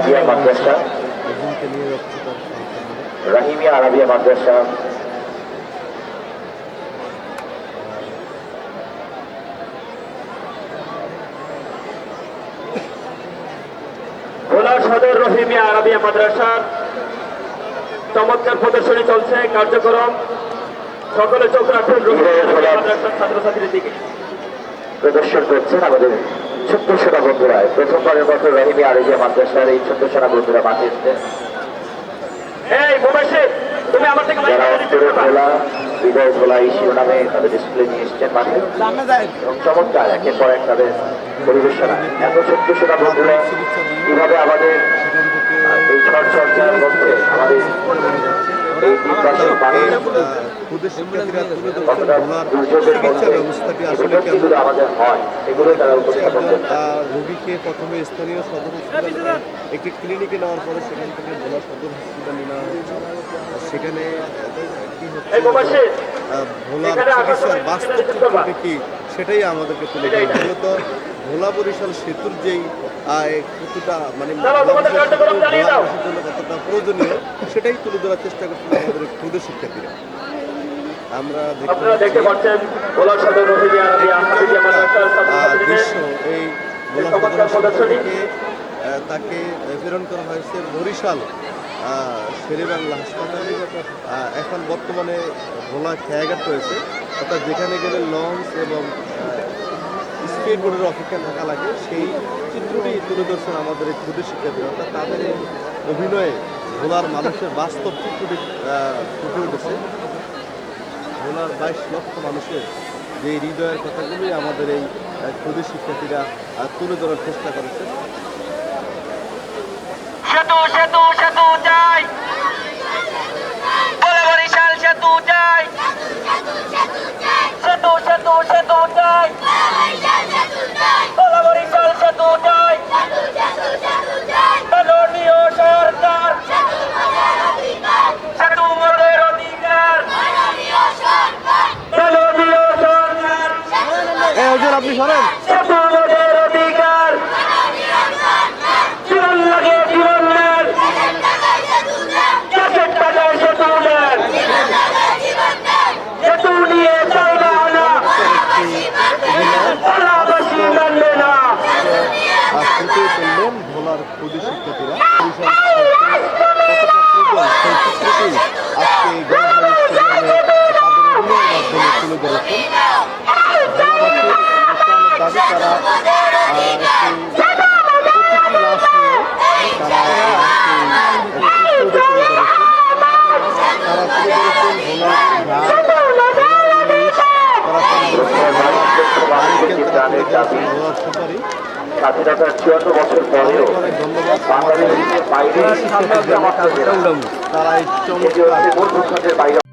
Arabia মাদ্রাসা, রাহিমিয়া Arabia মাদ্রাসা, ভোলা সদর Rahimia Arabia মাদ্রাসার চমৎকার প্রদর্শনী চলছে কার্যক্রম। সকলে চোখ রাখুন মাদ্রাসার ছাত্রছাত্রীর দিকে। প্রদর্শন করছেন আমাদের ছোট্ট সোনা বন্ধুরা। প্রথমবারের মতো রহিমিয়া আরাবিয়া মাদ্রাসার এই ছোট্ট সোনা বন্ধুরা মাঠে এসছেন। হৃদয় ভোলা এই শিরোনামে তাদের ডিসপ্লে নিয়ে এসছেন মাঠে এবং চমৎকার একের পর এক তাদের পরিবেশনা। এত ছোট্ট সোনা বন্ধুরা কিভাবে আমাদের এই ঝড় চর্চার মধ্যে আমাদের এই দ্বীপবাসী মানুষ দুর্যোগের আমাদের হয় এগুলো তারা উপস্থাপন করছে। রোগীকে প্রথমে স্থানীয় সদর হাসপাতালে একটি ক্লিনিকে নেওয়ার পরে সেখান থেকে ভোলা সদর হাসপাতালে নেওয়া হয়েছে। সেখানে ভোলার চিকিৎসার বাস্তব চিত্রটি কি সেটাই আমাদেরকে তুলে ধরে। মূলত ভোলা বরিশাল সেতুর যেই কতটা মানে কতটা প্রয়োজনীয় সেটাই তুলে ধরার চেষ্টা করছে আমাদের ক্ষুদে শিক্ষার্থীরা। আমরা দেখতে পাচ্ছেন ভোলা সদর দৃশ্য এই ভোলা সদর থেকে তাকে প্রেরণ করা হয়েছে বরিশাল শেরেবাংলা হাসপাতালে। এখন বর্তমানে ভোলা খেয়াঘাট রয়েছে, অর্থাৎ যেখানে গেলে লঞ্চ এবং স্পিড বোটের অপেক্ষা থাকা লাগে, সেই চিত্রটি তুলে ধরছেন আমাদের এই ক্ষুদে শিক্ষার্থীরা। অর্থাৎ তাদের এই অভিনয়ে ভোলার মানুষের বাস্তব চিত্রটি ফুটে উঠেছে। ভোলার 22 লক্ষ মানুষের যে হৃদয়ের কথাগুলি আমাদের এই ক্ষুদে শিক্ষার্থীরা তুলে ধরার চেষ্টা করেছে। সেতু সেতু সেতু চাই, ভোলা বরিশাল সেতু চাই, সেতু সেতু সেতু চাই, ভোলা বরিশাল সেতু চাই, মাননীয় সরকার সেতু মোদের অধিকার, মাননীয় সরকার আপনি শোনেন সেতু মোদের অধিকার, জীবন লাগে জীবন নেন, গাছের টাকায় সেতু নেন, সেতু নিয়ে চলবে না, ভোলাবাসী মানবে না। ফুটে তুললেন ভোলার ক্ষুদে শিক্ষার্থীরা। আজকে এই গণমাধ্যমে তাদের অভিনয়ের মাধ্যমে তুলে ধরেছেন। ভোলাবাসীর দাবি তারা প্রতিটি লাশ নিয়ে তারা তুলে ধরেছেন। তারা তুলে ধরেছেন ভোলার সুপারি। স্বাধীনতার ৭৪ বছর পরেও বাংলাদেশের বাইরে তারা এই চমৎকার বাইরে